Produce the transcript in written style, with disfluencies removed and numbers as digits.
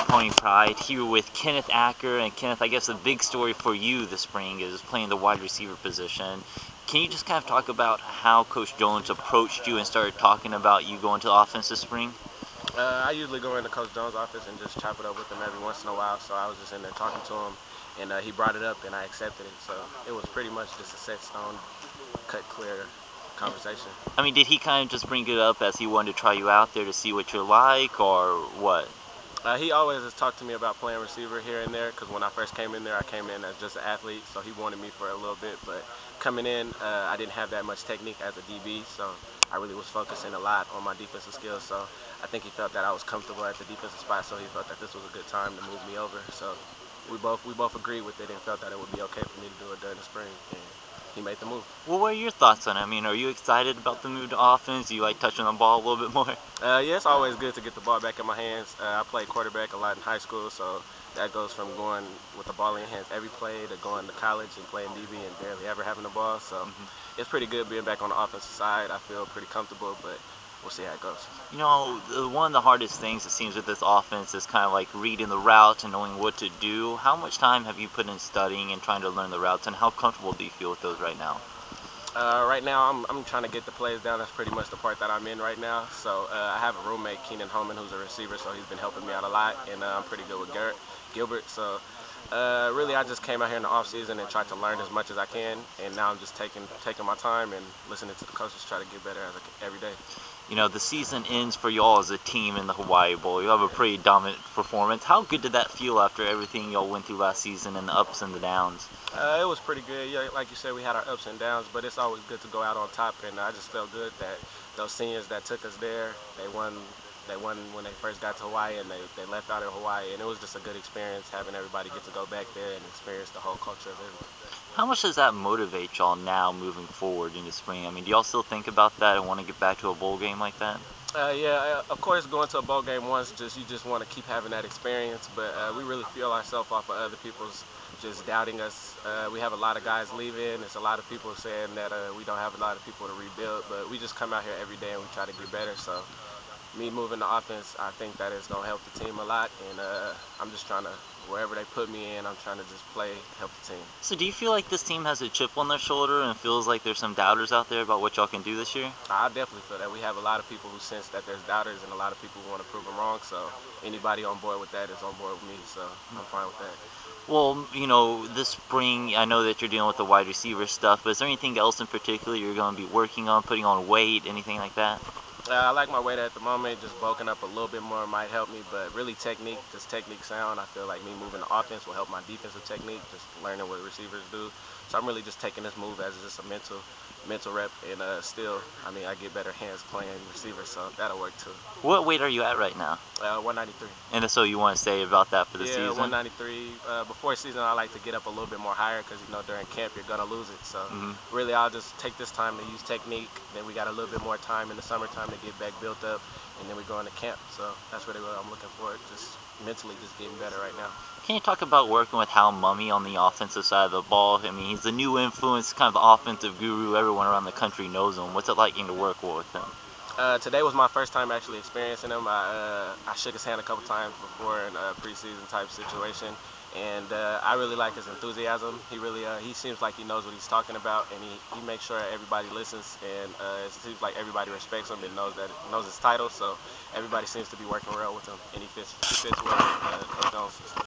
Pony Pride here with Kenneth Acker. And Kenneth, I guess the big story for you this spring is playing the wide receiver position. Can you just kind of talk about how Coach Jones approached you and started talking about you going to the offense this spring? I usually go into Coach Jones' office and just chop it up with him every once in a while. So I was just in there talking to him, and he brought it up, and I accepted it. So it was pretty much just a set stone, cut clear conversation. I mean, did he kind of just bring it up as he wanted to try you out there to see what you're like, or what? He always has talked to me about playing receiver here and there because when I first came in there, I came in as just an athlete, so he wanted me for a little bit. But coming in, I didn't have that much technique as a DB, so I really was focusing a lot on my defensive skills. So I think he felt that I was comfortable at the defensive spot, so he felt that this was a good time to move me over. So we both agreed with it and felt that it would be okay for me to do it during the spring, and he made the move. Well, what are your thoughts on it? I mean, are you excited about the move to offense? Do you like touching the ball a little bit more? Yeah, it's always good to get the ball back in my hands. I played quarterback a lot in high school, so that goes from going with the ball in your hands every play to going to college and playing DB and barely ever having the ball. So it's pretty good being back on the offensive side. I feel pretty comfortable, but we'll see how it goes. You know, one of the hardest things it seems with this offense is kind of like reading the routes and knowing what to do. How much time have you put in studying and trying to learn the routes, and how comfortable do you feel with those right now? Right now, I'm trying to get the plays down. That's pretty much the part that I'm in right now. So I have a roommate, Keenan Holman, who's a receiver, so he's been helping me out a lot, and I'm pretty good with Gilbert. So really, I just came out here in the off season and tried to learn as much as I can, and now I'm just taking my time and listening to the coaches try to get better every day. You know, the season ends for y'all as a team in the Hawai'i Bowl. You have a pretty dominant performance. How good did that feel after everything y'all went through last season and the ups and the downs? It was pretty good. Yeah, like you said, we had our ups and downs, but it's always good to go out on top. And I just felt good that those seniors that took us there, they won. They won when they first got to Hawaii, and they left out of Hawaii. And it was just a good experience having everybody get to go back there and experience the whole culture of everything. How much does that motivate y'all now moving forward into spring? I mean, do y'all still think about that and want to get back to a bowl game like that? Yeah, of course, going to a bowl game once, you just want to keep having that experience. But we really feel ourselves off of other people's just doubting us. We have a lot of guys leaving. There's a lot of people saying that we don't have a lot of people to rebuild. But we just come out here every day and we try to get better. So me moving the offense, I think that is going to help the team a lot. And I'm just trying to, wherever they put me in, I'm trying to just play, help the team. So do you feel like this team has a chip on their shoulder and feels like there's some doubters out there about what y'all can do this year? I definitely feel that we have a lot of people who sense that there's doubters and a lot of people who want to prove them wrong. So anybody on board with that is on board with me. So I'm fine with that. Well, you know, this spring, I know that you're dealing with the wide receiver stuff, but is there anything else in particular you're going to be working on, putting on weight, anything like that? I like my weight at the moment. Just bulking up a little bit more might help me, but really technique, just technique sound. I feel like me moving the offense will help my defensive technique, just learning what receivers do. So I'm really just taking this move as just a mental rep, and still, I mean, I get better hands playing receiver, so that'll work too. What weight are you at right now? 193. And so you want to say about that for the Yeah, season? 193. Before season, I like to get up a little bit more higher because during camp you're gonna lose it. So Mhm. really, I'll just take this time to use technique. Then we got a little bit more time in the summertime to get back built up, and then we go into camp. So that's really what I'm looking for. Just mentally, just getting better right now. Can you talk about working with Hal Mummy on the offensive side of the ball? I mean, he's a new influence, kind of the offensive guru. Everyone around the country knows him. What's it like getting to work with him? Today was my first time actually experiencing him. I shook his hand a couple times before in a preseason type situation, and I really like his enthusiasm. He seems like he knows what he's talking about, and he makes sure everybody listens, and it seems like everybody respects him and knows his title. So everybody seems to be working well with him, and he fits well with